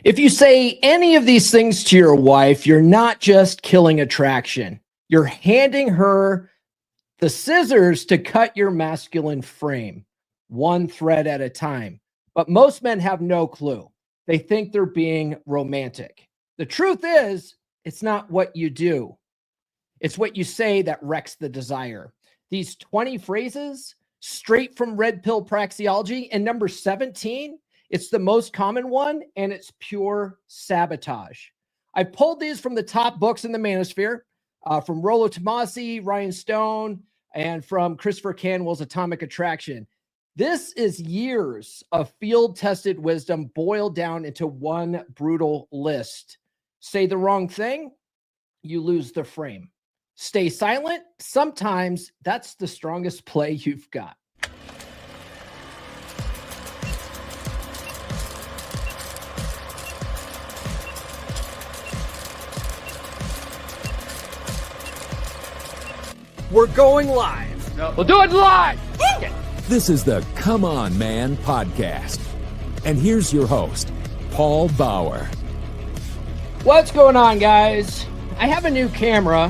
If you say any of these things to your wife, you're not just killing attraction. You're handing her the scissors to cut your masculine frame, one thread at a time. But most men have no clue. They think they're being romantic. The truth is, it's not what you do. It's what you say that wrecks the desire. These 20 phrases straight from Red Pill Praxeology, and number 17, it's the most common one, and it's pure sabotage. I pulled these from the top books in the manosphere, from Rollo Tomasi, Ryan Stone, and from Christopher Canwell's Atomic Attraction. This is years of field-tested wisdom boiled down into one brutal list. Say the wrong thing, you lose the frame. Stay silent, sometimes that's the strongest play you've got. We're going live. No. We'll do it live. This is the Come On Man podcast. And here's your host, Paul Bauer. What's going on, guys? I have a new camera.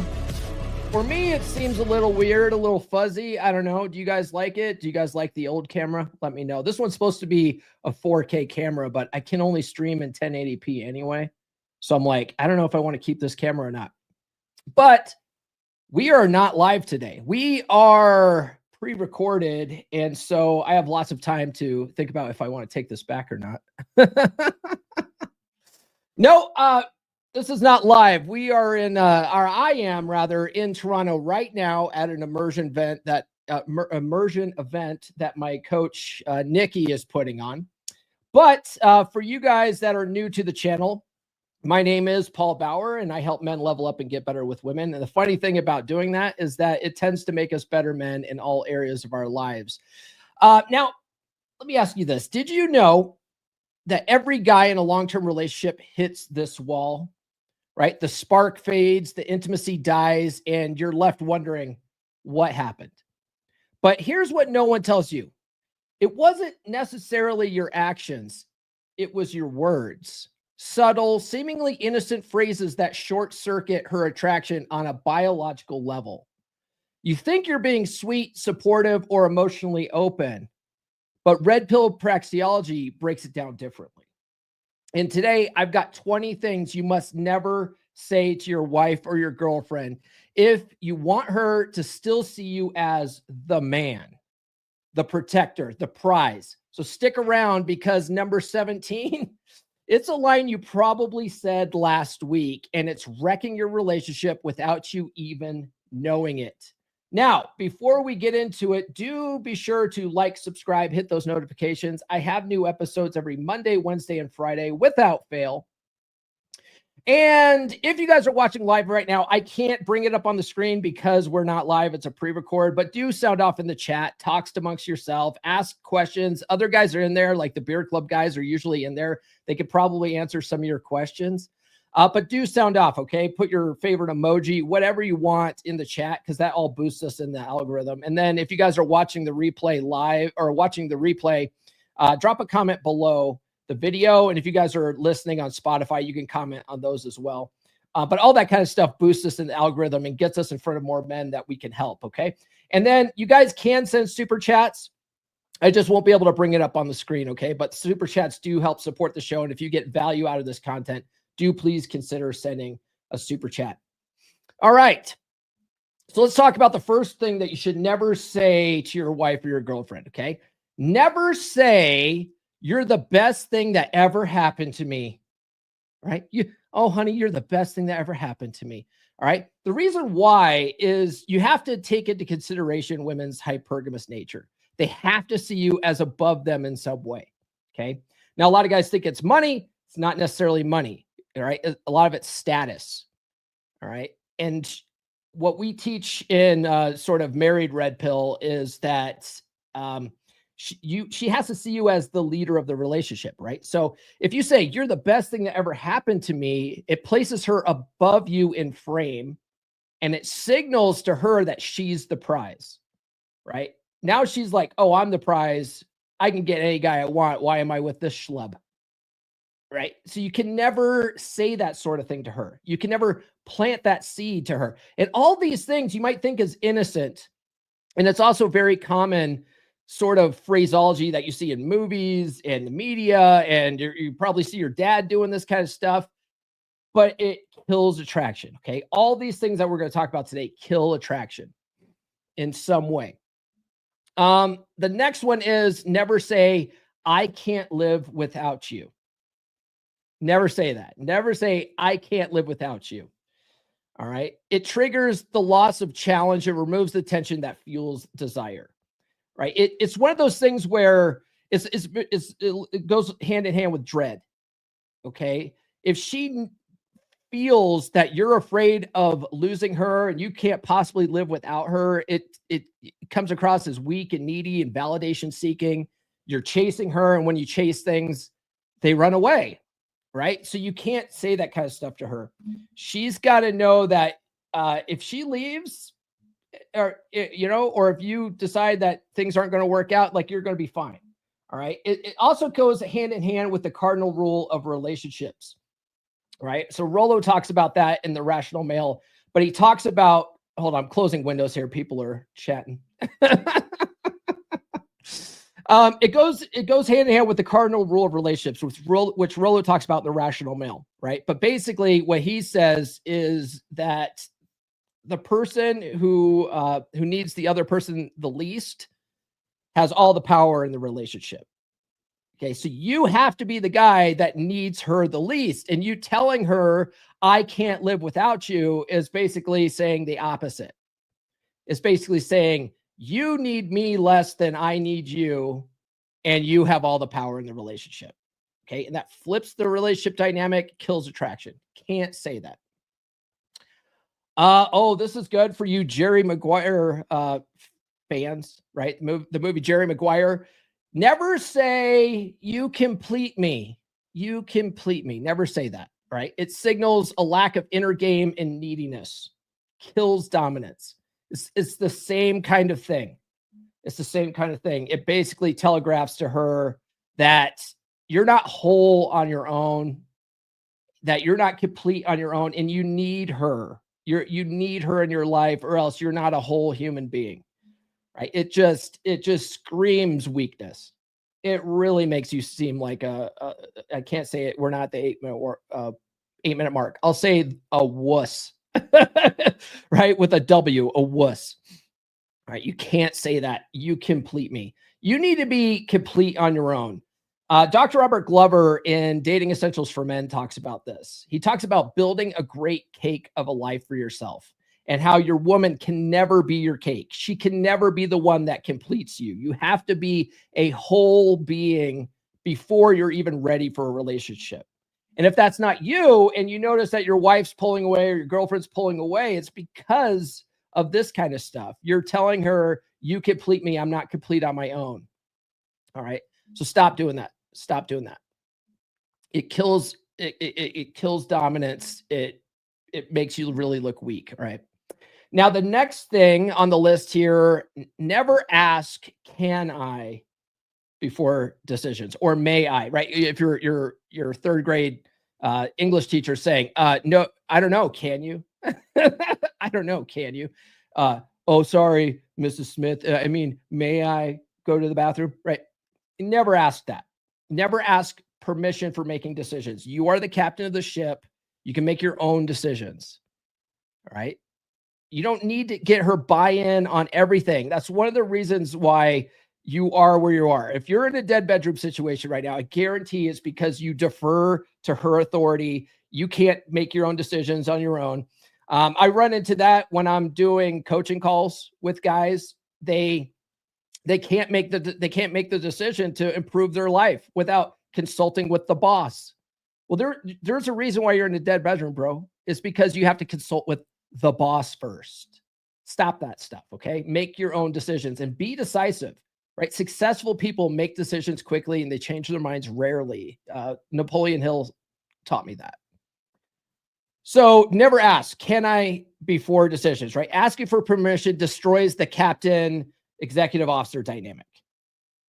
For me, it seems a little weird, a little fuzzy. I don't know. Do you guys like it? Do you guys like the old camera? Let me know. This one's supposed to be a 4K camera, but I can only stream in 1080p anyway. So I'm like, I don't know if I want to keep this camera or not. But we are not live today. We are pre-recorded, and so I have lots of time to think about if I want to take this back or not. No, this is not live. We are in, I am rather in Toronto right now at an immersion event that my coach Nikki is putting on. But for you guys that are new to the channel, my name is Paul Bauer, and I help men level up and get better with women. And the funny thing about doing that is that it tends to make us better men in all areas of our lives. Now, let me ask you this. Did you know that every guy in a long-term relationship hits this wall, right? The spark fades, the intimacy dies, and you're left wondering what happened. But here's what no one tells you. It wasn't necessarily your actions. It was your words. Subtle, seemingly innocent phrases that short circuit her attraction on a biological level. You think you're being sweet, supportive, or emotionally open, but Red Pill Praxeology breaks it down differently. And today I've got 20 things you must never say to your wife or your girlfriend if you want her to still see you as the man, the protector, the prize. So stick around, because number 17, it's a line you probably said last week, and it's wrecking your relationship without you even knowing it. Now, before we get into it, do be sure to like, subscribe, hit those notifications. I have new episodes every Monday, Wednesday, and Friday without fail. And if you guys are watching live right now, I can't bring it up on the screen because we're not live. It's a pre-record, but do sound off in the chat, talks amongst yourself, ask questions. Other guys are in there, like the Beer Club guys are usually in there. They could probably answer some of your questions, but do sound off, okay? Put your favorite emoji, whatever you want in the chat, because that all boosts us in the algorithm. And then if you guys are watching the replay live or watching the replay, drop a comment below the video. And if you guys are listening on Spotify, you can comment on those as well. But all that kind of stuff boosts us in the algorithm and gets us in front of more men that we can help. Okay. And then you guys can send super chats. I just won't be able to bring it up on the screen. Okay. But super chats do help support the show. And if you get value out of this content, do please consider sending a super chat. All right. So let's talk about the first thing that you should never say to your wife or your girlfriend. Okay. Never say, "You're the best thing that ever happened to me," right? Oh, honey, you're the best thing that ever happened to me. All right. The reason why is you have to take into consideration women's hypergamous nature. They have to see you as above them in some way. Okay. Now, a lot of guys think it's money. It's not necessarily money. All right. A lot of it's status. All right. And what we teach in sort of married red pill is that, she has to see you as the leader of the relationship, right? So if you say you're the best thing that ever happened to me, it places her above you in frame, and it signals to her that she's the prize, right? Now she's like, oh, I'm the prize. I can get any guy I want. Why am I with this schlub? right? So you can never say that sort of thing to her. You can never plant that seed to her. And all these things you might think is innocent. And it's also very common sort of phraseology that you see in movies and the media. And you probably see your dad doing this kind of stuff, but it kills attraction. Okay. All these things that we're going to talk about today kill attraction in some way. The next one is never say, I can't live without you. Never say that. Never say, I can't live without you. All right. It triggers the loss of challenge. It removes the tension that fuels desire. Right. It's one of those things where it goes hand in hand with dread. Okay. If she feels that you're afraid of losing her and you can't possibly live without her, it comes across as weak and needy and validation seeking. You're chasing her. And when you chase things, they run away. Right. So you can't say that kind of stuff to her. She's got to know that if she leaves or if you decide that things aren't going to work out, like you're going to be fine. All right. It also goes hand in hand with the cardinal rule of relationships. Right. So Rollo talks about that in The Rational Male, but he talks about, hold on, I'm closing windows here. People are chatting. It goes hand in hand with the cardinal rule of relationships, which Rollo talks about in The Rational Male, right? But basically what he says is that the person who needs the other person the least has all the power in the relationship. Okay, so you have to be the guy that needs her the least. And you telling her, I can't live without you, is basically saying the opposite. It's basically saying, you need me less than I need you, and you have all the power in the relationship. Okay, and that flips the relationship dynamic, kills attraction. Can't say that. This is good for you Jerry Maguire fans, right? The movie Jerry Maguire. Never say, you complete me. You complete me. Never say that, right? It signals a lack of inner game and neediness. Kills dominance. It's the same kind of thing. It's the same kind of thing. It basically telegraphs to her that you're not whole on your own, that you're not complete on your own, and you need her. You need her in your life, or else you're not a whole human being. Right? It just screams weakness. It really makes you seem like I can't say it. We're not the 8-minute mark. I'll say a wuss, right? With a W, a wuss. Right? You can't say that. You complete me. You need to be complete on your own. Dr. Robert Glover in Dating Essentials for Men talks about this. He talks about building a great cake of a life for yourself, and how your woman can never be your cake. She can never be the one that completes you. You have to be a whole being before you're even ready for a relationship. And if that's not you, and you notice that your wife's pulling away or your girlfriend's pulling away, it's because of this kind of stuff. You're telling her, you complete me. I'm not complete on my own. All right. So stop doing that. Stop doing that. It kills dominance. It makes you really look weak. All right. Now, the next thing on the list here, never ask, can I, before decisions, or may I, right? If your third grade English teacher saying, no, I don't know, can you? I don't know, can you? Oh, sorry, Mrs. Smith. May I go to the bathroom? Right. Never ask that. Never ask permission for making decisions. You are the captain of the ship. You can make your own decisions. All right. You don't need to get her buy-in on everything. That's one of the reasons why you are where you are. If you're in a dead bedroom situation right now, I guarantee it's because you defer to her authority. You can't make your own decisions on your own. I run into that when I'm doing coaching calls with guys. They can't make the decision to improve their life without consulting with the boss. Well, there's a reason why you're in a dead bedroom, bro. It's because you have to consult with the boss first. Stop that stuff. Okay. Make your own decisions and be decisive, right? Successful people make decisions quickly and they change their minds rarely. Napoleon Hill taught me that. So never ask, can I, before decisions, right? Asking for permission destroys the captain executive officer dynamic.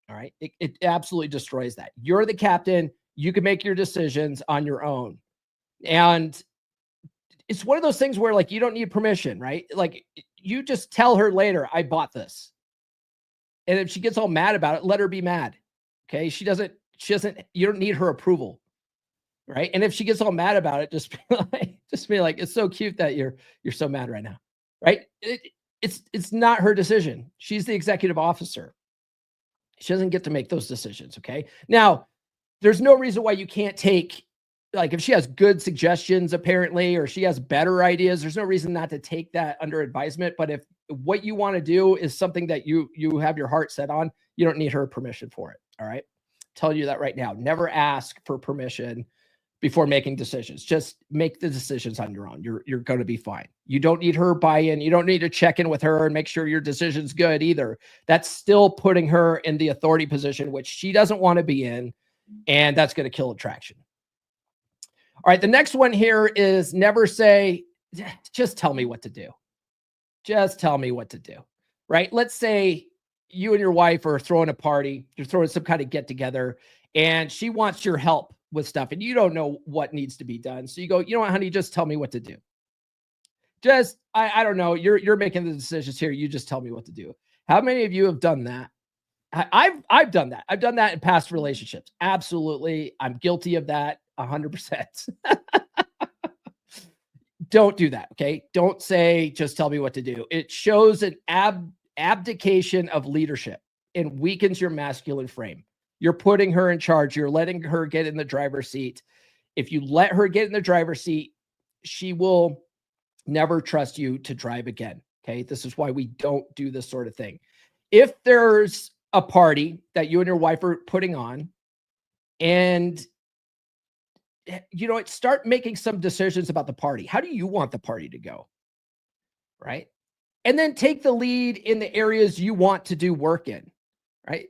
All right. It absolutely destroys that. You're the captain. You can make your decisions on your own. And it's one of those things where like, you don't need permission, right? Like you just tell her later, I bought this. And if she gets all mad about it, let her be mad. Okay. She doesn't, you don't need her approval. Right. And if she gets all mad about it, just be like, it's so cute that you're so mad right now. Right. It's not her decision. She's the executive officer. She doesn't get to make those decisions. Okay. Now, there's no reason why you can't take, like if she has good suggestions, apparently, or she has better ideas, there's no reason not to take that under advisement. But if what you want to do is something that you have your heart set on, you don't need her permission for it. All right. Tell you that right now. Never ask for permission before making decisions. Just make the decisions on your own. You're going to be fine. You don't need her buy-in. You don't need to check in with her and make sure your decision's good either. That's still putting her in the authority position, which she doesn't want to be in. And that's going to kill attraction. All right. The next one here is never say, just tell me what to do. Just tell me what to do. Right. Let's say you and your wife are throwing a party. You're throwing some kind of get together and she wants your help with stuff and you don't know what needs to be done. So you go, you know what, honey, just tell me what to do. Just, I don't know. You're making the decisions here. You just tell me what to do. How many of you have done that? I've done that. I've done that in past relationships. Absolutely. I'm guilty of that 100%. Don't do that. Okay. Don't say, just tell me what to do. It shows an abdication of leadership and weakens your masculine frame. You're putting her in charge. You're letting her get in the driver's seat. If you let her get in the driver's seat, she will never trust you to drive again. Okay. This is why we don't do this sort of thing. If there's a party that you and your wife are putting on and start making some decisions about the party. How do you want the party to go? Right. And then take the lead in the areas you want to do work in. Right.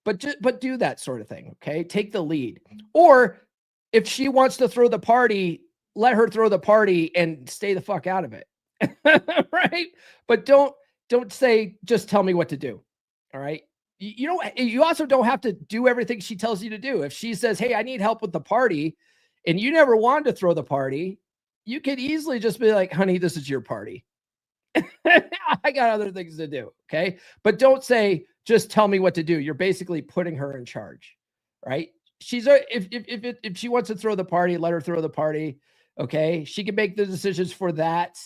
But do that sort of thing. Okay. Take the lead. Or if she wants to throw the party, let her throw the party and stay the fuck out of it. Right. But don't say, just tell me what to do. All right. You also don't have to do everything she tells you to do. If she says, hey, I need help with the party and you never wanted to throw the party, you could easily just be like, honey, this is your party. I got other things to do. Okay. But don't say, just tell me what to do. You're basically putting her in charge, right? If she wants to throw the party, let her throw the party. Okay. She can make the decisions for that.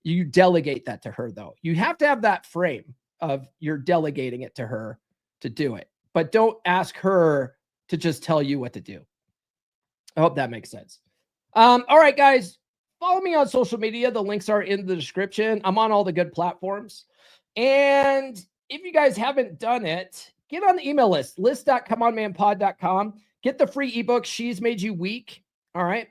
You delegate that to her though. You have to have that frame of you're delegating it to her to do it, but don't ask her to just tell you what to do. I hope that makes sense. All right, guys, follow me on social media. The links are in the description. I'm on all the good platforms. And if you guys haven't done it, get on the email list.comeonmanpod.com. Get the free ebook, She's Made You Weak. All right.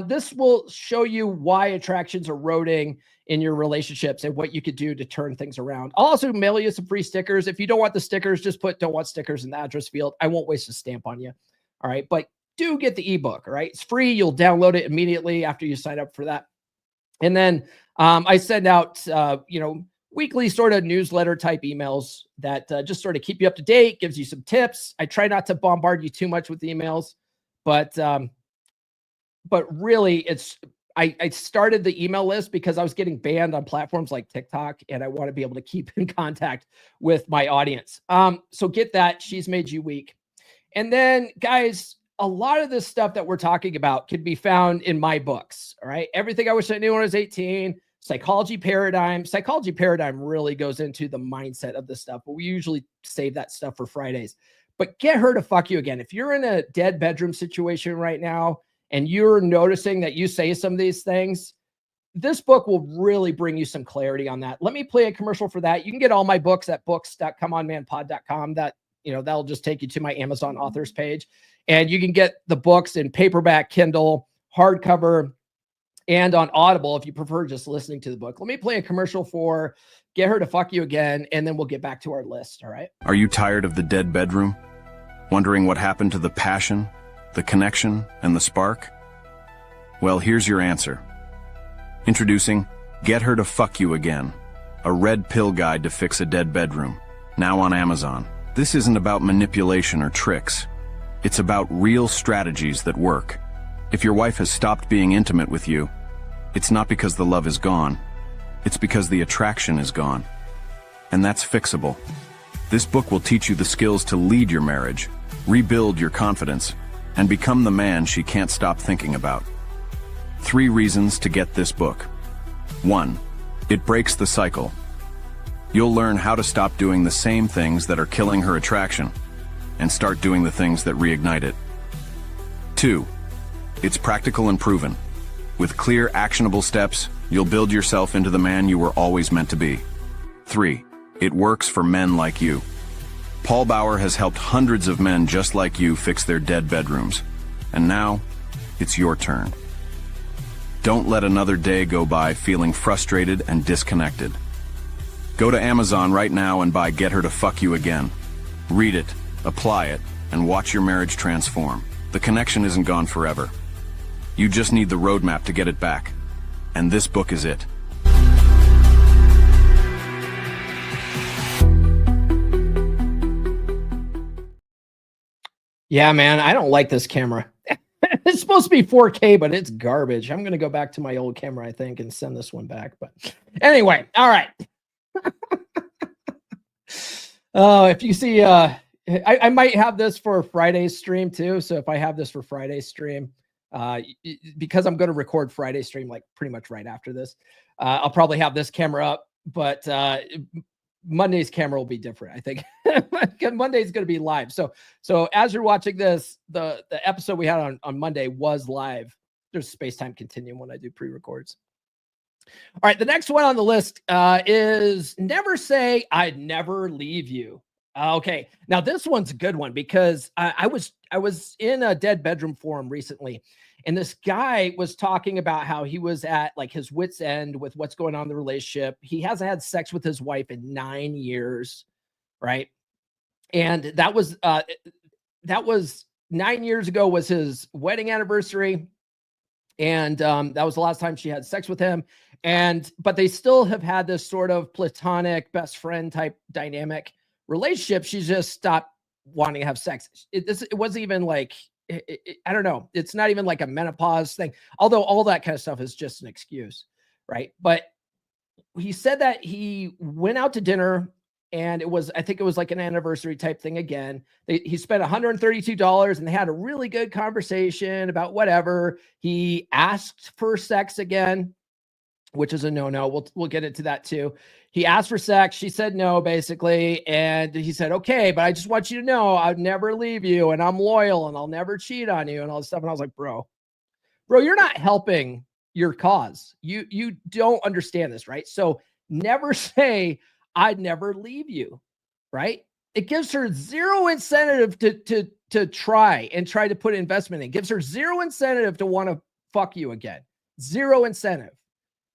This will show you why attraction's eroding in your relationships and what you could do to turn things around. I'll also mail you some free stickers. If you don't want the stickers, just put don't want stickers in the address field. I won't waste a stamp on you. All right. But do get the ebook. All right. It's free. You'll download it immediately after you sign up for that. And then I send out, weekly sort of newsletter type emails that just sort of keep you up to date, gives you some tips. I try not to bombard you too much with emails, but really I started the email list because I was getting banned on platforms like TikTok and I want to be able to keep in contact with my audience. So get that. She's Made You Weak. And then guys, a lot of this stuff that we're talking about can be found in my books. All right. Everything I Wish I Knew When I Was 18, Psychology Paradigm. Psychology Paradigm really goes into the mindset of this stuff, but we usually save that stuff for Fridays. But Get Her to Fuck You Again. If you're in a dead bedroom situation right now and you're noticing that you say some of these things, this book will really bring you some clarity on that. Let me play a commercial for that. You can get all my books at books.comeonmanpod.com. That'll just take you to my Amazon authors page. And you can get the books in paperback, Kindle, hardcover, and on Audible if you prefer just listening to the book. Let me play a commercial for Get Her to Fuck You Again, and then we'll get back to our list, all right? Are you tired of the dead bedroom? Wondering what happened to the passion, the connection, and the spark? Well, here's your answer. Introducing Get Her to Fuck You Again, a red pill guide to fix a dead bedroom, now on Amazon. This isn't about manipulation or tricks. It's about real strategies that work. If your wife has stopped being intimate with you, it's not because the love is gone. It's because the attraction is gone. And that's fixable. This book will teach you the skills to lead your marriage, rebuild your confidence, and become the man she can't stop thinking about. 3 reasons to get this book. 1. It breaks the cycle. You'll learn how to stop doing the same things that are killing her attraction and start doing the things that reignite it. 2. It's practical and proven. With clear, actionable steps, you'll build yourself into the man you were always meant to be. 3. It works for men like you. Paul Bauer has helped hundreds of men just like you fix their dead bedrooms. And now, it's your turn. Don't let another day go by feeling frustrated and disconnected. Go to Amazon right now and buy Get Her to Fuck You Again. Read it, apply it, and watch your marriage transform. The connection isn't gone forever. You just need the roadmap to get it back. And this book is it. Yeah, man, I don't like this camera. It's supposed to be 4K, but it's garbage. I'm going to go back to my old camera, I think, and send this one back. But anyway, all right. Oh, if you see, I might have this for Friday's stream too. So if I have this for Friday's stream, because I'm going to record Friday's stream like pretty much right after this, I'll probably have this camera up, but Monday's camera will be different, I think. Monday's going to be live. So as you're watching this, the episode we had on Monday was live. There's space-time continuum when I do pre-records. All right, the next one on the list is never say I'd never leave you. Okay, now this one's a good one because I was in a dead bedroom forum recently, and this guy was talking about how he was at like his wit's end with what's going on in the relationship. He hasn't had sex with his wife in 9 years, right? And that was 9 years ago was his wedding anniversary, and that was the last time she had sex with him. But they still have had this sort of platonic best friend type dynamic relationship. She just stopped wanting to have sex. It wasn't even like, I don't know. It's not even like a menopause thing, although all that kind of stuff is just an excuse, right? But he said that he went out to dinner, and I think it was like an anniversary type thing again. He spent $132, and they had a really good conversation about whatever. He asked for sex again, which is a no-no. We'll get into that too. He asked for sex. She said no, basically. And he said, okay, but I just want you to know I'd never leave you, and I'm loyal, and I'll never cheat on you, and all this stuff. And I was like, bro, you're not helping your cause. You don't understand this, right? So never say I'd never leave you, right? It gives her zero incentive to try to put investment in. It gives her zero incentive to want to fuck you again. Zero incentive.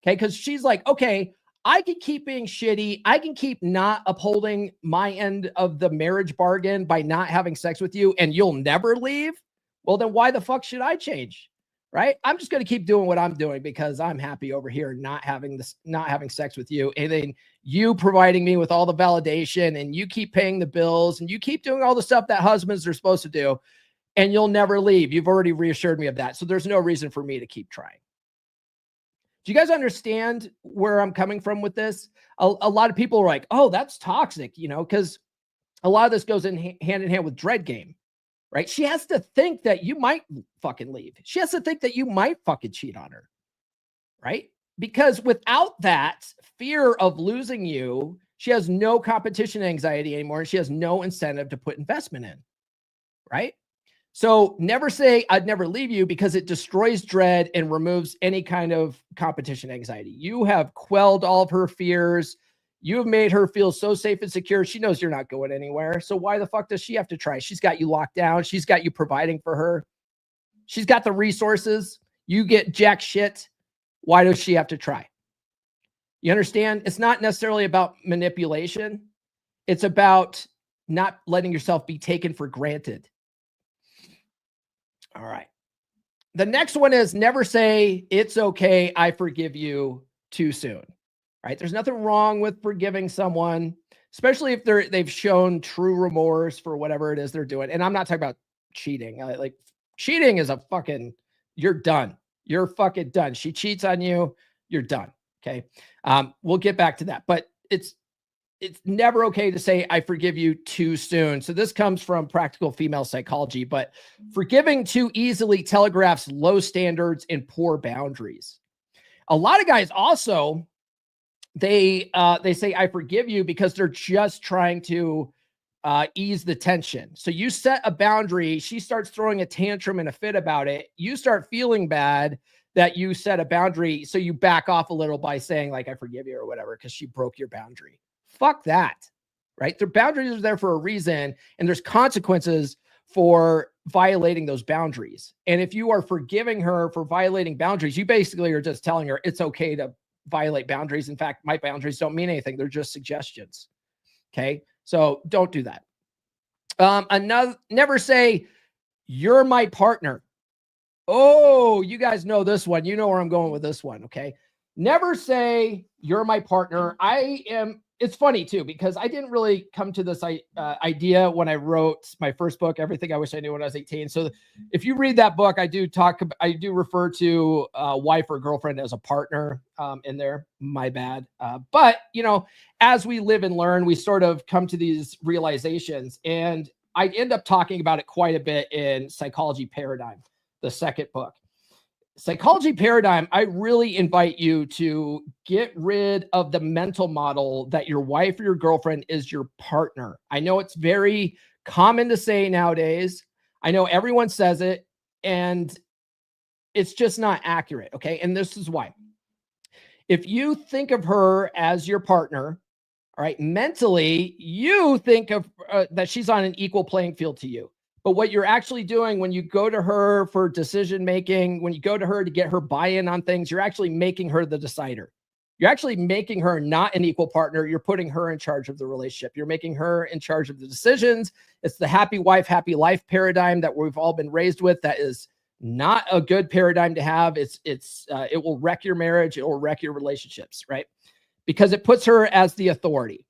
Okay, because she's like, okay, I can keep being shitty. I can keep not upholding my end of the marriage bargain by not having sex with you, and you'll never leave. Well, then why the fuck should I change? Right? I'm just going to keep doing what I'm doing because I'm happy over here not having sex with you. And then you providing me with all the validation, and you keep paying the bills, and you keep doing all the stuff that husbands are supposed to do, and you'll never leave. You've already reassured me of that. So there's no reason for me to keep trying. Do you guys understand where I'm coming from with this? A lot of people are like, oh, that's toxic, because a lot of this goes hand in hand with dread game, right? She has to think that you might fucking leave. She has to think that you might fucking cheat on her, right? Because without that fear of losing you, she has no competition anxiety anymore, and she has no incentive to put investment in, right? So never say I'd never leave you, because it destroys dread and removes any kind of competition anxiety. You have quelled all of her fears. You have made her feel so safe and secure. She knows you're not going anywhere. So why the fuck does she have to try? She's got you locked down. She's got you providing for her. She's got the resources. You get jack shit. Why does she have to try? You understand? It's not necessarily about manipulation. It's about not letting yourself be taken for granted. All right. The next one is never say it's okay, I forgive you too soon. Right? There's nothing wrong with forgiving someone, especially if they've shown true remorse for whatever it is they're doing. And I'm not talking about cheating. Like cheating is you're done. You're fucking done. She cheats on you. You're done. Okay. We'll get back to that, but it's never okay to say, I forgive you too soon. So this comes from practical female psychology, but forgiving too easily telegraphs low standards and poor boundaries. A lot of guys also, they say, I forgive you because they're just trying to ease the tension. So you set a boundary. She starts throwing a tantrum and a fit about it. You start feeling bad that you set a boundary. So you back off a little by saying like, I forgive you or whatever, because she broke your boundary. Fuck that, right? Their boundaries are there for a reason, and there's consequences for violating those boundaries. And if you are forgiving her for violating boundaries, you basically are just telling her it's okay to violate boundaries. In fact, my boundaries don't mean anything. They're just suggestions. Okay. So don't do that. Never say you're my partner. Oh, you guys know this one. You know where I'm going with this one. Okay. Never say you're my partner. It's funny too, because I didn't really come to this idea when I wrote my first book, Everything I Wish I Knew When I Was 18. So if you read that book, I do refer to wife or girlfriend as a partner in there. My bad. But as we live and learn, we sort of come to these realizations, and I end up talking about it quite a bit in Psychology Paradigm, the second book. Psychology Paradigm, I really invite you to get rid of the mental model that your wife or your girlfriend is your partner. I know it's very common to say nowadays. I know everyone says it, and it's just not accurate. Okay. And this is why. If you think of her as your partner, all right, mentally, you think of that she's on an equal playing field to you. But what you're actually doing when you go to her for decision making, when you go to her to get her buy-in on things, you're actually making her the decider. You're actually making her not an equal partner. You're putting her in charge of the relationship. You're making her in charge of the decisions. It's the happy wife, happy life paradigm that we've all been raised with. That is not a good paradigm to have. It will wreck your marriage. It will wreck your relationships, right? Because it puts her as the authority.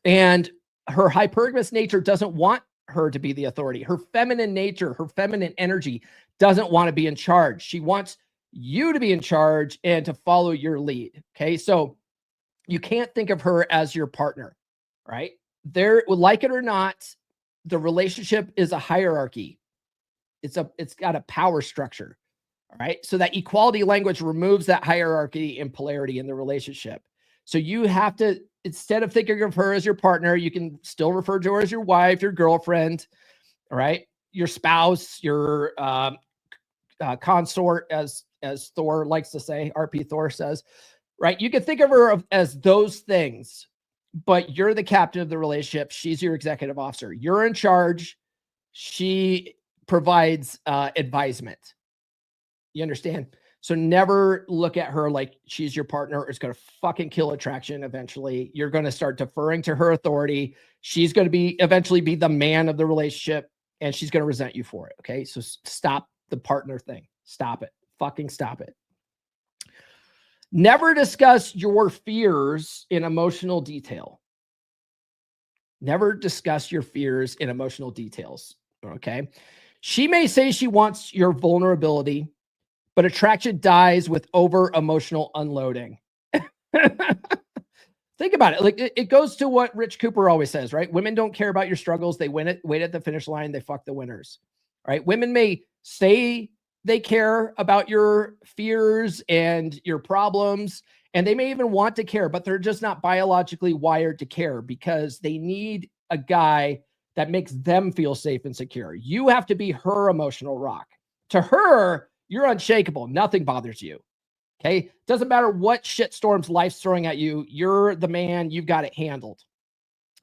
And her hypergamous nature doesn't want her to be the authority. Her feminine nature, her feminine energy doesn't want to be in charge. She wants you to be in charge and to follow your lead. Okay. So you can't think of her as your partner, right? Like it or not, the relationship is a hierarchy. It's got a power structure. All right. So that equality language removes that hierarchy and polarity in the relationship. So you have to, instead of thinking of her as your partner, you can still refer to her as your wife, your girlfriend, all right, your spouse, your consort, as Thor likes to say, RP Thor says, right? You can think of her as those things, but you're the captain of the relationship. She's your executive officer. You're in charge. She provides advisement. You understand? So never look at her like she's your partner. It's going to fucking kill attraction eventually. You're going to start deferring to her authority. She's going to eventually be the man of the relationship, and she's going to resent you for it. Okay. So stop the partner thing. Stop it. Fucking stop it. Never discuss your fears in emotional detail. Never discuss your fears in emotional details. Okay. She may say she wants your vulnerability, but attraction dies with over emotional unloading. Think about it. Like it goes to what Rich Cooper always says, right? Women don't care about your struggles. They wait at the finish line. They fuck the winners, right? Women may say they care about your fears and your problems, and they may even want to care, but they're just not biologically wired to care because they need a guy that makes them feel safe and secure. You have to be her emotional rock. To her, you're unshakable. Nothing bothers you. Okay. Doesn't matter what shitstorms life's throwing at you. You're the man. You've got it handled.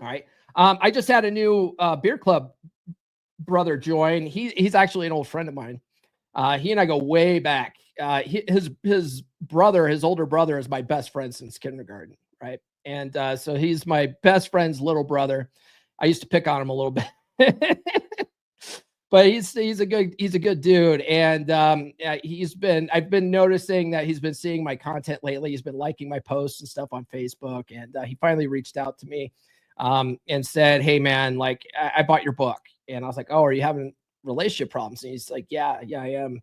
All right. I just had a new beer club brother join. He's actually an old friend of mine. He and I go way back. His older brother is my best friend since kindergarten. Right. And so he's my best friend's little brother. I used to pick on him a little bit. But he's a good dude, and I've been noticing that he's been seeing my content lately. He's been liking my posts and stuff on Facebook, and he finally reached out to me and said, "Hey man, like I bought your book," and I was like, "Oh, are you having relationship problems. And he's like, yeah, I am.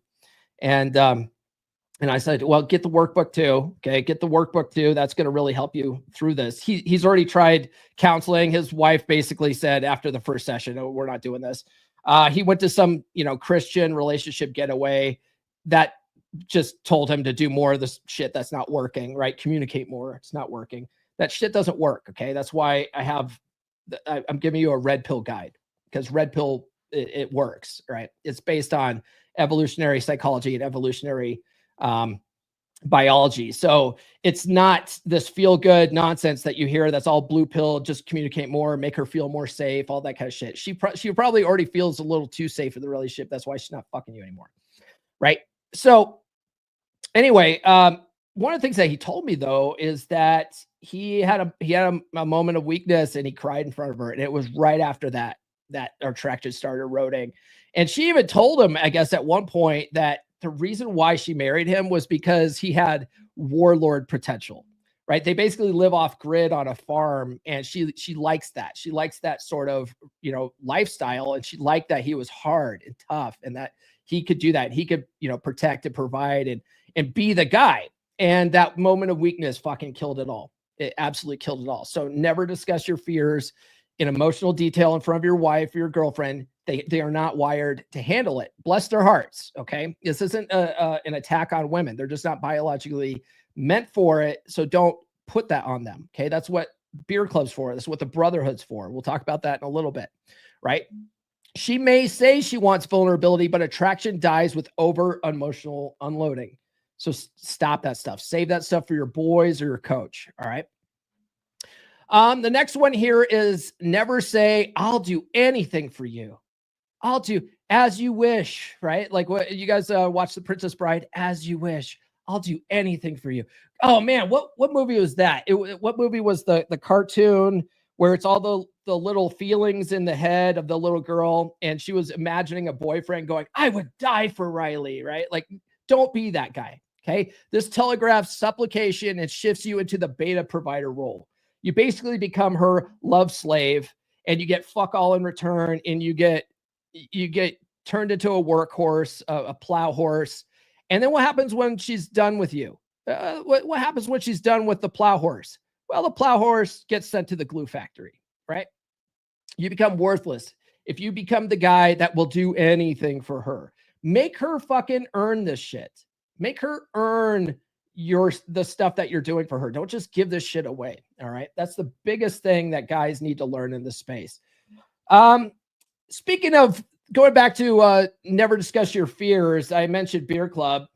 And I said, well, get the workbook too. Okay. Get the workbook too. That's going to really help you through this. He's already tried counseling. His wife basically said after the first session, oh, we're not doing this. He went to some, Christian relationship getaway that just told him to do more of this shit that's not working, right? Communicate more. It's not working. That shit doesn't work. Okay. That's why I'm giving you a red pill guide, because red pill, it works, right? It's based on evolutionary psychology and evolutionary biology. So it's not this feel good nonsense that you hear. That's all blue pill. Just communicate more, make her feel more safe, all that kind of shit. She probably already feels a little too safe in the relationship. That's why she's not fucking you anymore. Right. So anyway, one of the things that he told me though, is that he had a moment of weakness and he cried in front of her. And it was right after that our attraction started eroding. And she even told him, I guess at one point, that the reason why she married him was because he had warlord potential, right? They basically live off grid on a farm, and she likes that. She likes that sort of, lifestyle. And she liked that he was hard and tough and that he could do that. He could, protect and provide and be the guy. And that moment of weakness fucking killed it all. It absolutely killed it all. So never discuss your fears in emotional detail in front of your wife or your girlfriend. They are not wired to handle it. Bless their hearts. Okay. This isn't an attack on women. They're just not biologically meant for it. So don't put that on them. Okay. That's what beer club's for. That's what the brotherhood's for. We'll talk about that in a little bit. Right. She may say she wants vulnerability, but attraction dies with over emotional unloading. So stop that stuff. Save that stuff for your boys or your coach. All right. The next one here is never say, I'll do anything for you. I'll do as you wish, right? Like what you guys watch The Princess Bride, as you wish. I'll do anything for you. Oh man, what movie was that? What movie was the cartoon where it's all the little feelings in the head of the little girl, and she was imagining a boyfriend going, I would die for Riley, right? Like, don't be that guy. Okay. This telegraphs supplication and shifts you into the beta provider role. You basically become her love slave, and you get fuck all in return, and you get turned into a workhorse, a plow horse. And then what happens when she's done with you? What happens when she's done with the plow horse? Well, the plow horse gets sent to the glue factory, right? You become worthless if you become the guy that will do anything for her. Make her fucking earn this shit. Make her earn the stuff that you're doing for her. Don't just give this shit away. All right. That's the biggest thing that guys need to learn in this space. Speaking of going back to never discuss your fears, I mentioned Beer Club.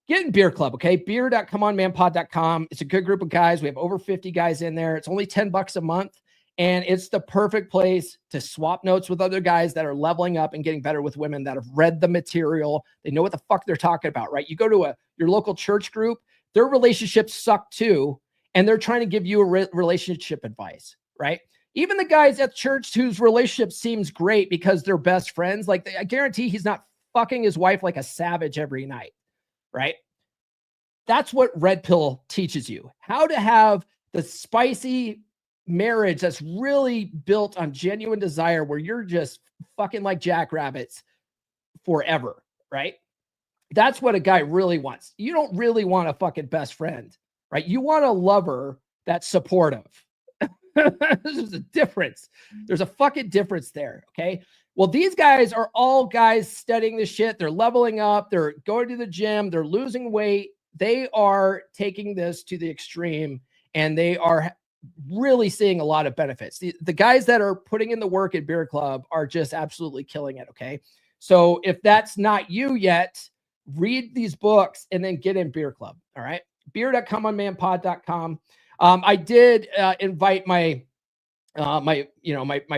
Get in Beer Club, okay? beer.comeonmanpod.com. It's a good group of guys. We have over 50 guys in there. It's only $10 a month, and it's the perfect place to swap notes with other guys that are leveling up and getting better with women that have read the material. They know what the fuck they're talking about, right? You go to your local church group, their relationships suck too, and they're trying to give you a relationship advice, right? Even the guys at church whose relationship seems great because they're best friends, like I guarantee he's not fucking his wife like a savage every night, right? That's what Red Pill teaches you. How to have the spicy marriage that's really built on genuine desire, where you're just fucking like jackrabbits forever, right? That's what a guy really wants. You don't really want a fucking best friend, right? You want a lover that's supportive. There's a difference. There's a fucking difference there. Okay. Well, these guys are all guys studying this shit. They're leveling up. They're going to the gym. They're losing weight. They are taking this to the extreme, and they are really seeing a lot of benefits. The guys that are putting in the work at Beer Club are just absolutely killing it. Okay. So if that's not you yet, read these books and then get in Beer Club. All right. beer.comeonmanpod.com. I did invite my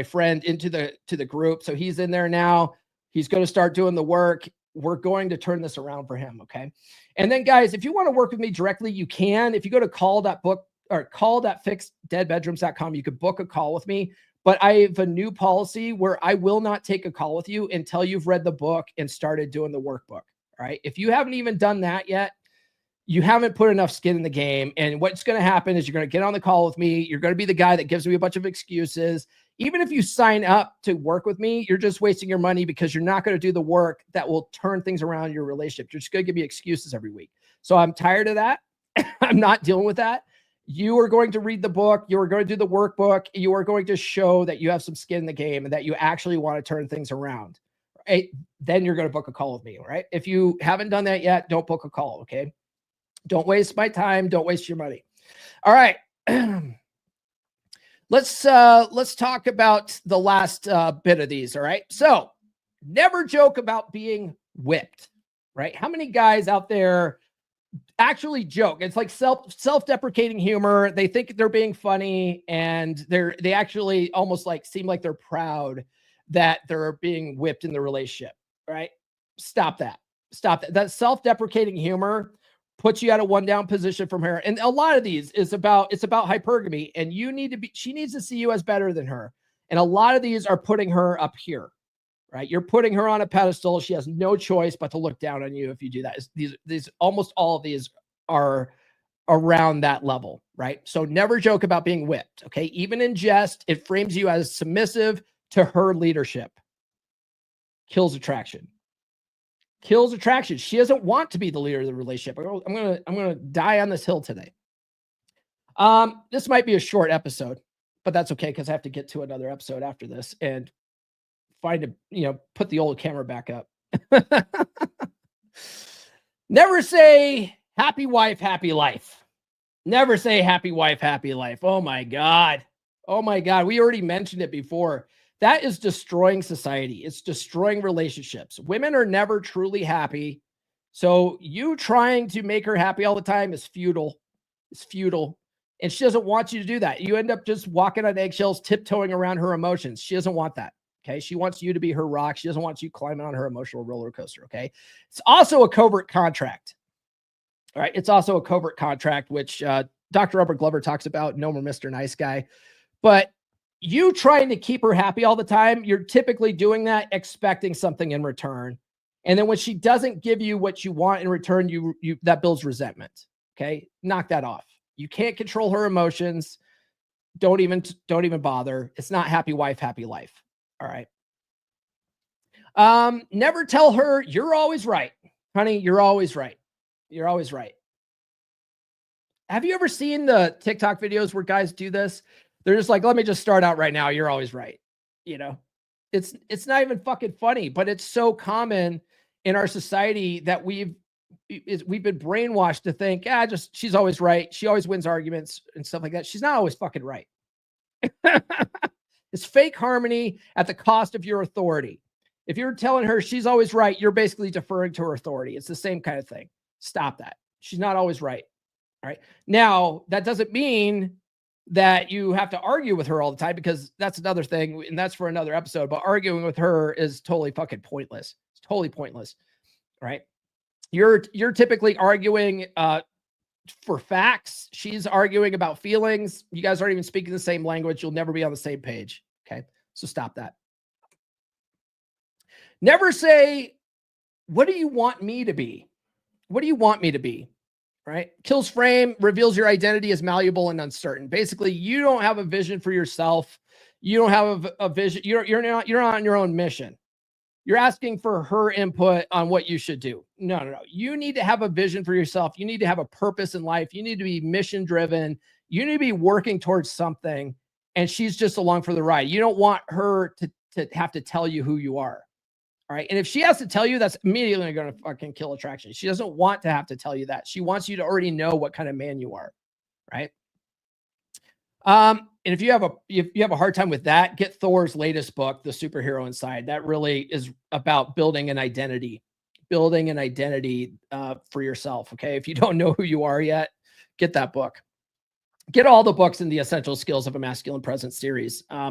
friend into the group. So he's in there now. He's going to start doing the work. We're going to turn this around for him. Okay. And then guys, if you want to work with me directly, you can. If you go to call.fixdeadbedrooms.com, you could book a call with me. But I have a new policy where I will not take a call with you until you've read the book and started doing the workbook. All right. If you haven't even done that yet, you haven't put enough skin in the game. And what's going to happen is you're going to get on the call with me. You're going to be the guy that gives me a bunch of excuses. Even if you sign up to work with me, you're just wasting your money because you're not going to do the work that will turn things around in your relationship. You're just going to give me excuses every week. So I'm tired of that. I'm not dealing with that. You are going to read the book. You are going to do the workbook. You are going to show that you have some skin in the game and that you actually want to turn things around. Right? Then you're going to book a call with me. Right? If you haven't done that yet, don't book a call. Okay. Don't waste my time. Don't waste your money. All right. Let's talk about the last bit of these. All right. So never joke about being whipped. Right? How many guys out there actually joke? It's like self-deprecating humor. They think they're being funny, and they actually almost like seem like they're proud that they're being whipped in the relationship. Right? Stop that. Stop that. That self-deprecating humor puts you at a one down position from her. And a lot of these it's about hypergamy, and she needs to see you as better than her. And a lot of these are putting her up here, right? You're putting her on a pedestal. She has no choice but to look down on you if you do that. These almost all of these are around that level, right? So never joke about being whipped. Okay. Even in jest, it frames you as submissive to her leadership. Kills attraction. Kills attraction. She doesn't want to be the leader of the relationship. I'm gonna die on this hill today. This might be a short episode, but that's okay because I have to get to another episode after this and put the old camera back up. Never say happy wife, happy life. Never say happy wife, happy life. Oh my God. Oh my God. We already mentioned it before. That is destroying society. It's destroying relationships. Women are never truly happy. So you trying to make her happy all the time is futile. It's futile. And she doesn't want you to do that. You end up just walking on eggshells, tiptoeing around her emotions. She doesn't want that. Okay. She wants you to be her rock. She doesn't want you climbing on her emotional roller coaster. Okay. It's also a covert contract. All right. It's also a covert contract, which Dr. Robert Glover talks about. No more Mr. Nice Guy. But you trying to keep her happy all the time, you're typically doing that, expecting something in return. And then when she doesn't give you what you want in return, you that builds resentment. Okay. Knock that off. You can't control her emotions. Don't even bother. It's not happy wife, happy life. All right. Never tell her you're always right. Honey, you're always right. You're always right. Have you ever seen the TikTok videos where guys do this? They're just like, let me just start out right now. You're always right. It's not even fucking funny, but it's so common in our society that we've been brainwashed to think, she's always right. She always wins arguments and stuff like that. She's not always fucking right. It's fake harmony at the cost of your authority. If you're telling her she's always right, you're basically deferring to her authority. It's the same kind of thing. Stop that. She's not always right. All right. Now, that doesn't mean that you have to argue with her all the time, because that's another thing, and that's for another episode. But arguing with her is totally fucking pointless. It's totally pointless. Right? You're typically arguing for facts. She's arguing about feelings. You guys aren't even speaking the same language. You'll never be on the same page. Okay? So stop that. Never say, what do you want me to be? What do you want me to be? Right? Kills frame, reveals your identity as malleable and uncertain. Basically, you don't have a vision for yourself. You don't have a vision. You're not on your own mission. You're asking for her input on what you should do. No. You need to have a vision for yourself. You need to have a purpose in life. You need to be mission driven. You need to be working towards something. And she's just along for the ride. You don't want her to have to tell you who you are. All right. And if she has to tell you, that's immediately going to fucking kill attraction. She doesn't want to have to tell you that. She wants you to already know what kind of man you are. Right. And if you have a hard time with that, get Thor's latest book, The Superhero Inside. That really is about building an identity for yourself. Okay. If you don't know who you are yet, get that book. Get all the books in the Essential Skills of a Masculine Presence series. I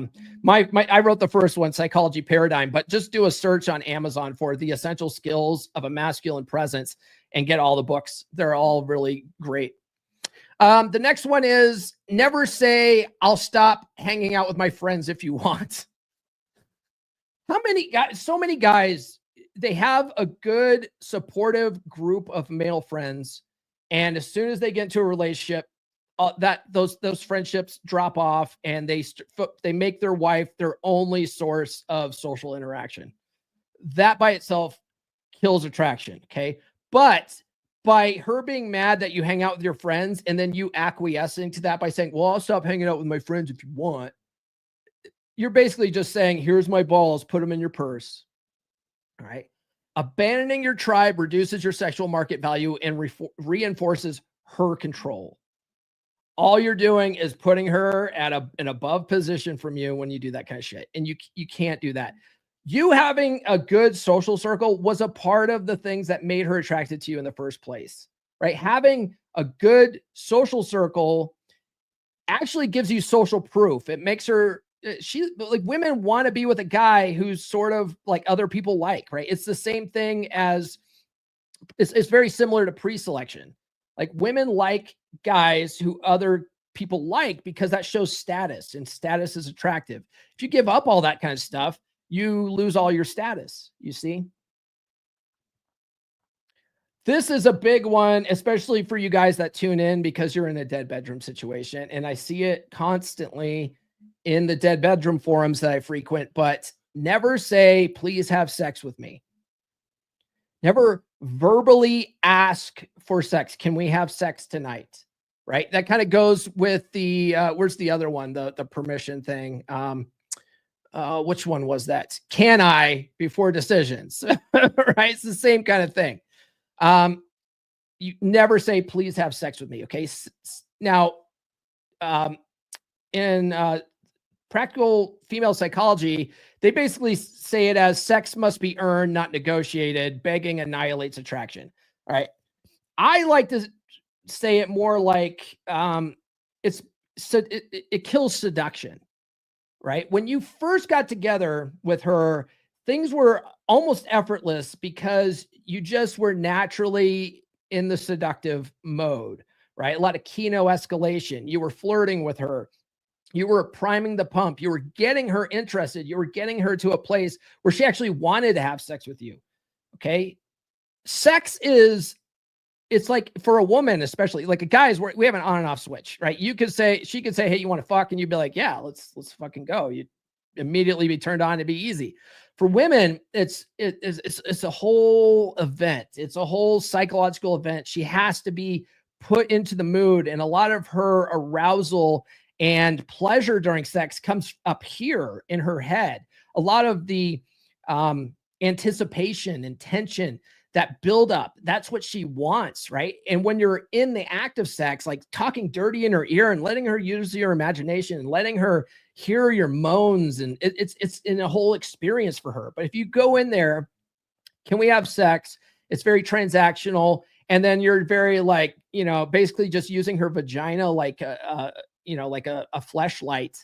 wrote the first one, Psychology Paradigm, but just do a search on Amazon for the Essential Skills of a Masculine Presence and get all the books. They're all really great. The next one is never say, I'll stop hanging out with my friends if you want. So many guys, they have a good supportive group of male friends, And as soon as they get into a relationship, those friendships drop off, and they make their wife their only source of social interaction. That by itself kills attraction. Okay. But by her being mad that you hang out with your friends and then you acquiescing to that by saying, well, I'll stop hanging out with my friends if you want, you're basically just saying, here's my balls, put them in your purse. All right. Abandoning your tribe reduces your sexual market value and reinforces her control. All you're doing is putting her at an above position from you when you do that kind of shit. And you can't do that. You having a good social circle was a part of the things that made her attracted to you in the first place, right? Having a good social circle actually gives you social proof. It makes her, women want to be with a guy who's sort of like other people like, right? It's the same thing as, it's very similar to pre-selection. Like women like guys who other people like because that shows status, and status is attractive. If you give up all that kind of stuff, you lose all your status, you see? This is a big one, especially for you guys that tune in because you're in a dead bedroom situation. And I see it constantly in the dead bedroom forums that I frequent, but never say, please have sex with me. Never verbally ask for sex. Can we have sex tonight? Right? That kind of goes with the, where's the other one? The permission thing. Which one was that? Can I before decisions? Right? It's the same kind of thing. You never say, please have sex with me. Okay. Now, in practical female psychology, they basically say it as sex must be earned, not negotiated. Begging annihilates attraction. All right. I like to say it more like it kills seduction. Right? When you first got together with her, things were almost effortless because you just were naturally in the seductive mode, right? A lot of kino escalation. You were flirting with her. You were priming the pump. You were getting her interested. You were getting her to a place where she actually wanted to have sex with you. Okay. Sex is, it's like for a woman, especially like a guy's, we have an on and off switch, right? She could say, hey, you want to fuck? And you'd be like, yeah, let's fucking go. You'd immediately be turned on. It'd be easy. For women, it's a whole event. It's a whole psychological event. She has to be put into the mood, and a lot of her arousal and pleasure during sex comes up here in her head. A lot of the anticipation and tension, that build up, that's what she wants, right? And when you're in the act of sex, like talking dirty in her ear and letting her use your imagination and letting her hear your moans, and it's in a whole experience for her. But if you go in there, can we have sex? It's very transactional. And then you're very like, basically just using her vagina like a fleshlight.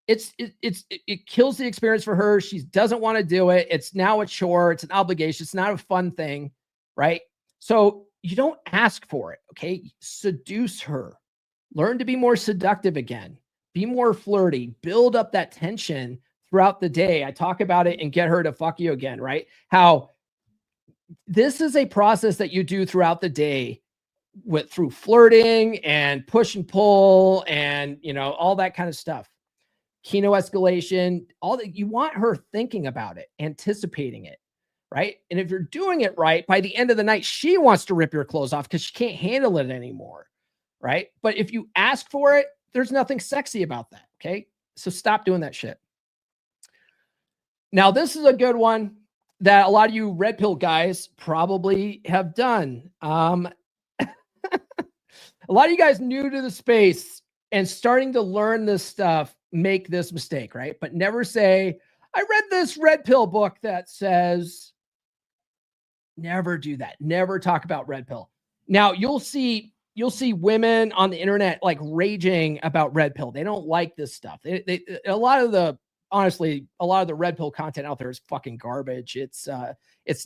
It kills the experience for her. She doesn't want to do it. It's now a chore. It's an obligation. It's not a fun thing, right? So you don't ask for it, okay? Seduce her. Learn to be more seductive again. Be more flirty. Build up that tension throughout the day. I talk about it and Get Her to Fuck You Again, right? How this is a process that you do throughout the day through flirting and push and pull and, all that kind of stuff. Kino escalation, all that. You want her thinking about it, anticipating it, right? And if you're doing it right, by the end of the night, she wants to rip your clothes off because she can't handle it anymore, right? But if you ask for it, there's nothing sexy about that, okay? So stop doing that shit. Now, this is a good one that a lot of you red pill guys probably have done. A lot of you guys new to the space and starting to learn this stuff make this mistake, right? But never say, I read this red pill book that says, never do that. Never talk about red pill. Now you'll see women on the internet like raging about red pill. They don't like this stuff. A lot of the red pill content out there is fucking garbage. It's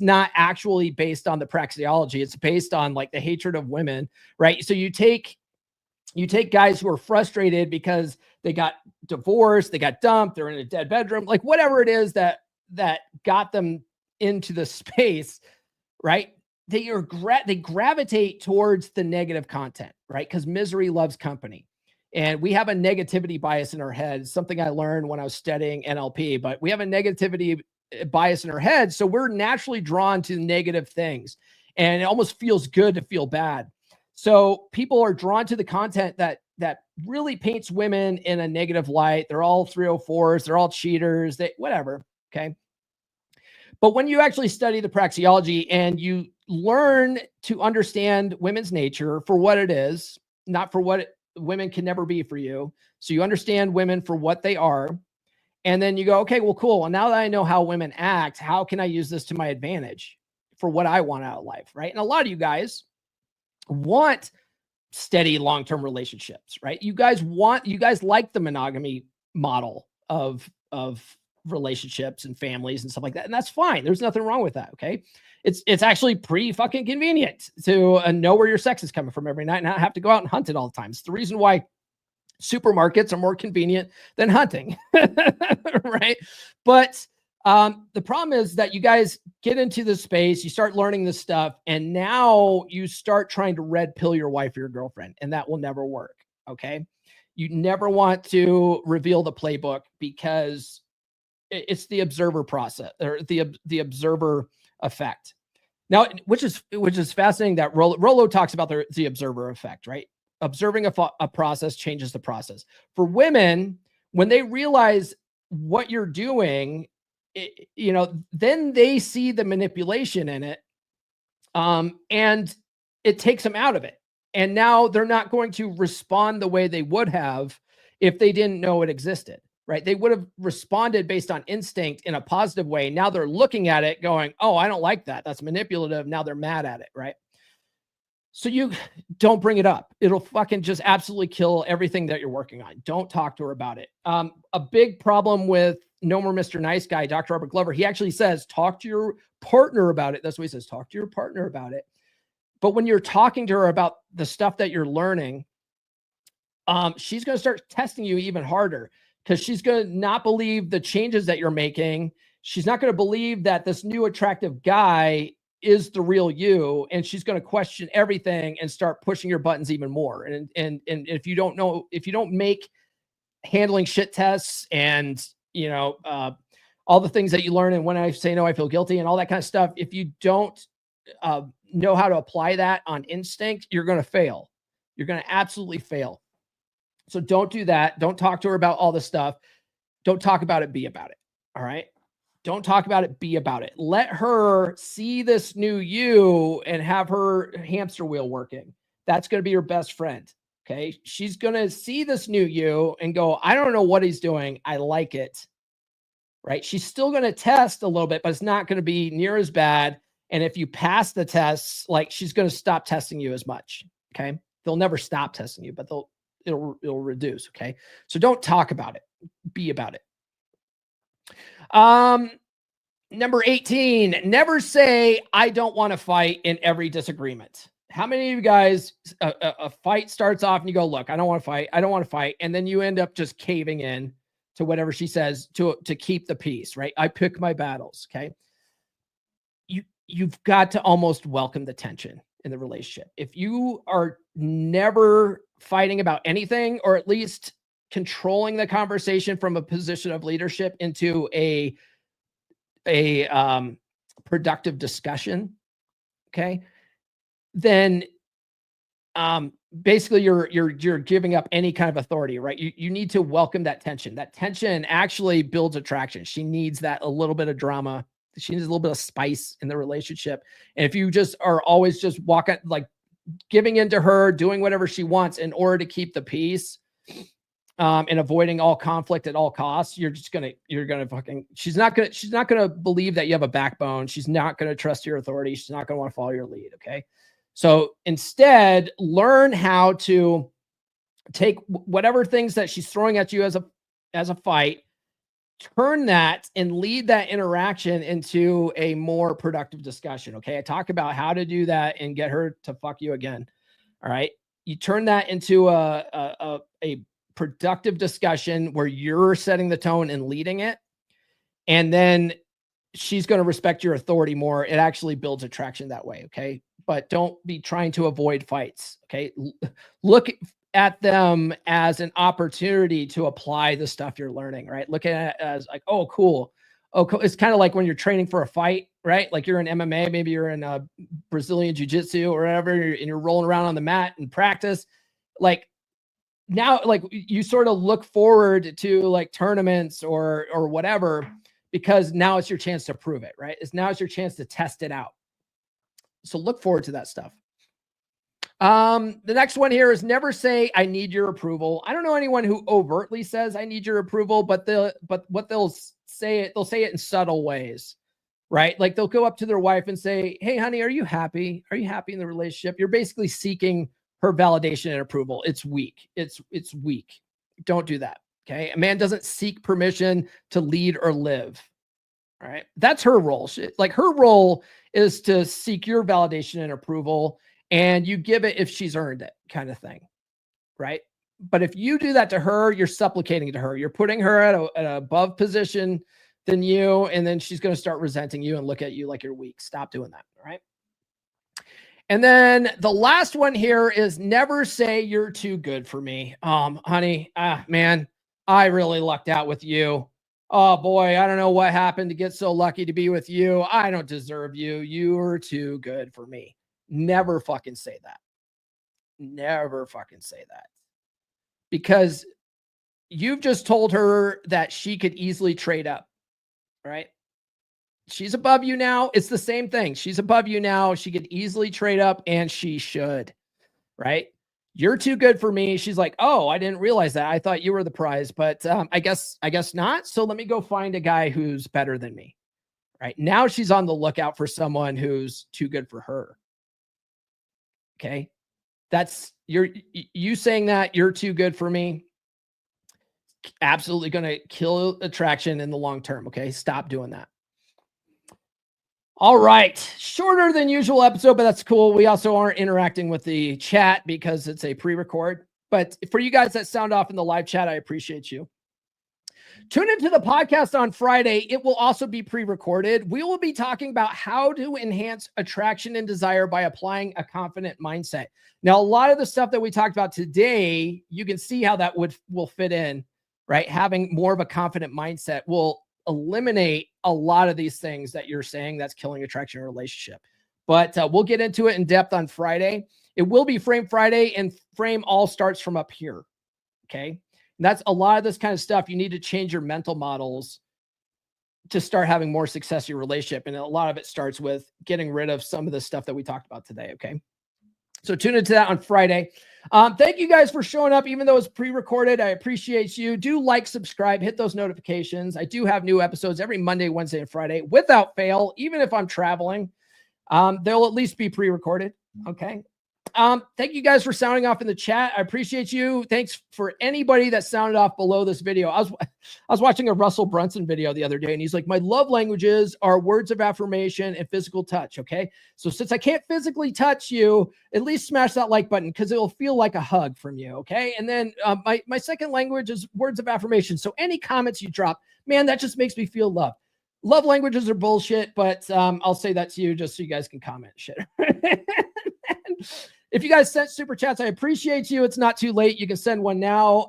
not actually based on the praxeology. It's based on like the hatred of women, right? So you take guys who are frustrated because they got divorced, they got dumped, they're in a dead bedroom, like whatever it is that got them into the space, right? they gravitate towards the negative content, right? Because misery loves company. And we have a negativity bias in our head. Something I learned when I was studying NLP, but we have a negativity bias in our head. So we're naturally drawn to negative things. And it almost feels good to feel bad. So people are drawn to the content that really paints women in a negative light. They're all 304s, they're all cheaters, whatever. Okay. But when you actually study the praxeology and you learn to understand women's nature for what it is, not for what women can never be for you. So you understand women for what they are. And then you go, okay, well, cool. Well, now that I know how women act, how can I use this to my advantage for what I want out of life, right? And a lot of you guys want steady long-term relationships, right? You guys like the monogamy model of relationships and families and stuff like that. And that's fine. There's nothing wrong with that. Okay. It's actually pretty fucking convenient to know where your sex is coming from every night and not have to go out and hunt it all the time. It's the reason why supermarkets are more convenient than hunting. Right. But the problem is that you guys get into this space, you start learning this stuff, and now you start trying to red pill your wife or your girlfriend, and that will never work. Okay. You never want to reveal the playbook because it's the observer process or the observer effect. Now, which is fascinating that Rollo talks about the observer effect, right? Observing a process changes the process. For women, when they realize what you're doing, then they see the manipulation in it, and it takes them out of it. And now they're not going to respond the way they would have if they didn't know it existed. Right? They would have responded based on instinct in a positive way. Now they're looking at it going, oh, I don't like that. That's manipulative. Now they're mad at it. Right? So you don't bring it up. It'll fucking just absolutely kill everything that you're working on. Don't talk to her about it. A big problem with No More Mr. Nice Guy, Dr. Robert Glover, he actually says, talk to your partner about it. That's what he says. Talk to your partner about it. But when you're talking to her about the stuff that you're learning, she's going to start testing you even harder. Because she's going to not believe the changes that you're making. She's not going to believe that this new attractive guy is the real you. And she's going to question everything and start pushing your buttons even more. And if you don't make handling shit tests and, all the things that you learn, and when I say no, I feel guilty and all that kind of stuff, if you don't know how to apply that on instinct, you're going to fail. You're going to absolutely fail. So don't do that. Don't talk to her about all this stuff. Don't talk about it. Be about it. All right. Don't talk about it. Be about it. Let her see this new you and have her hamster wheel working. That's going to be your best friend. Okay. She's going to see this new you and go, I don't know what he's doing. I like it. Right. She's still going to test a little bit, but it's not going to be near as bad. And if you pass the tests, like, she's going to stop testing you as much. Okay. They'll never stop testing you, but it'll reduce. Okay. So don't talk about it. Be about it. Number 18, never say, I don't want to fight in every disagreement. How many of you guys, a fight starts off and you go, look, I don't want to fight. I don't want to fight. And then you end up just caving in to whatever she says to keep the peace, right? I pick my battles. Okay. You've got to almost welcome the tension in the relationship. If you are never fighting about anything, or at least controlling the conversation from a position of leadership into a productive discussion, okay, then basically you're giving up any kind of authority, right? You need to welcome that tension. That tension actually builds attraction. She needs that, a little bit of drama. She needs a little bit of spice in the relationship. And if you just are always just walking, like, giving into her, doing whatever she wants in order to keep the peace, and avoiding all conflict at all costs, you're gonna fucking, she's not gonna believe that you have a backbone. She's not gonna trust your authority. She's not gonna want to follow your lead. Okay. So instead, learn how to take whatever things that she's throwing at you as a fight, turn that and lead that interaction into a more productive discussion. Okay. I talk about how to do that and get her to fuck you again. All right. You turn that into a productive discussion where you're setting the tone and leading it. And then she's going to respect your authority more. It actually builds attraction that way. Okay. But don't be trying to avoid fights. Okay. Look at them as an opportunity to apply the stuff you're learning, right? Look at it as like, oh, cool. Oh, cool. It's kind of like when you're training for a fight, right? Like you're in MMA, maybe you're in a Brazilian jiu-jitsu or whatever, and you're rolling around on the mat and practice. Like now, like you sort of look forward to like tournaments or whatever, because now it's your chance to prove it, right? Now it's your chance to test it out. So look forward to that stuff. The next one here is never say, I need your approval. I don't know anyone who overtly says I need your approval, but what they'll say it in subtle ways, right? Like they'll go up to their wife and say, hey, honey, are you happy? Are you happy in the relationship? You're basically seeking her validation and approval. It's weak. It's weak. Don't do that. Okay. A man doesn't seek permission to lead or live. All right. That's her role. Like her role is to seek your validation and approval, and you give it if she's earned it, kind of thing. Right. But if you do that to her, you're supplicating to her. You're putting her at an above position than you. And then she's going to start resenting you and look at you like you're weak. Stop doing that. All right. And then the last one here is never say you're too good for me. Honey, man, I really lucked out with you. Oh boy, I don't know what happened to get so lucky to be with you. I don't deserve you. You're too good for me. Never fucking say that. Never fucking say that. Because you've just told her that she could easily trade up, right? She's above you now. It's the same thing. She's above you now. She could easily trade up, and she should, right? You're too good for me. She's like, oh, I didn't realize that. I thought you were the prize, but I guess not. So let me go find a guy who's better than me, right? Now she's on the lookout for someone who's too good for her. Okay. That's you saying that you're too good for me. Absolutely going to kill attraction in the long term. Okay. Stop doing that. All right. Shorter than usual episode, but that's cool. We also aren't interacting with the chat because it's a pre-record. But for you guys that sound off in the live chat, I appreciate you. Tune into the podcast on Friday. It will also be pre-recorded. We will be talking about how to enhance attraction and desire by applying a confident mindset. Now, a lot of the stuff that we talked about today, you can see how that will fit in, right? Having more of a confident mindset will eliminate a lot of these things that you're saying that's killing attraction in a relationship. But we'll get into it in depth on Friday. It will be Frame Friday, and Frame all starts from up here. Okay. And that's a lot of this kind of stuff. You need to change your mental models to start having more success in your relationship. And a lot of it starts with getting rid of some of the stuff that we talked about today. Okay. So tune into that on Friday. Thank you guys for showing up, even though it's pre-recorded. I appreciate you. Do like, subscribe, hit those notifications. I do have new episodes every Monday, Wednesday, and Friday without fail. Even if I'm traveling, they'll at least be pre-recorded. Okay. Thank you guys for sounding off in the chat. I appreciate you. Thanks for anybody that sounded off below this video. I was watching a Russell Brunson video the other day, and he's like, my love languages are words of affirmation and physical touch. Okay. So since I can't physically touch you, at least smash that like button, because it'll feel like a hug from you. Okay. And then my second language is words of affirmation. So any comments you drop, man, that just makes me feel loved. Love languages are bullshit, but I'll say that to you just so you guys can comment shit. If you guys sent super chats, I appreciate you. It's not too late. You can send one now.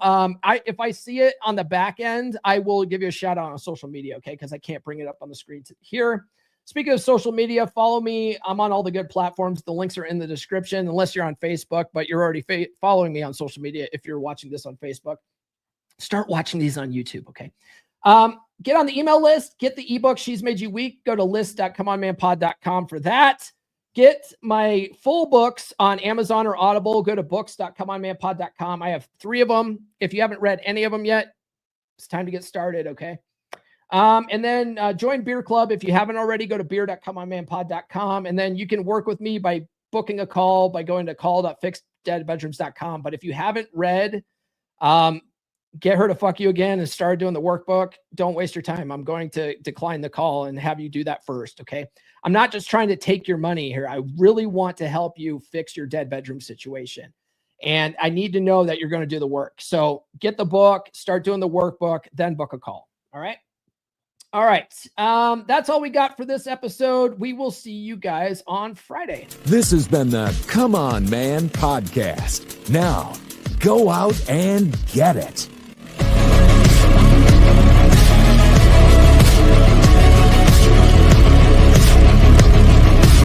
If I see it on the back end, I will give you a shout out on social media, okay? Because I can't bring it up on the screen here. Speaking of social media, follow me. I'm on all the good platforms. The links are in the description, unless you're on Facebook, but you're already following me on social media. If you're watching this on Facebook, start watching these on YouTube, okay? Get on the email list. Get the ebook, She's Made You Weak. Go to list.comeonmanpod.com for that. Get my full books on Amazon or Audible. Go to books.comeonmanpod.com. I have 3 of them. If you haven't read any of them yet, it's time to get started, okay? And then join Beer Club. If you haven't already, go to beer.comeonmanpod.com. And then you can work with me by booking a call by going to call.fixeddeadbedrooms.com. But if you haven't read Get Her to Fuck You Again and start doing the workbook, don't waste your time. I'm going to decline the call and have you do that first, okay? I'm not just trying to take your money here. I really want to help you fix your dead bedroom situation. And I need to know that you're going to do the work. So get the book, start doing the workbook, then book a call. All right. All right. That's all we got for this episode. We will see you guys on Friday. This has been the Come On Man podcast. Now, go out and get it.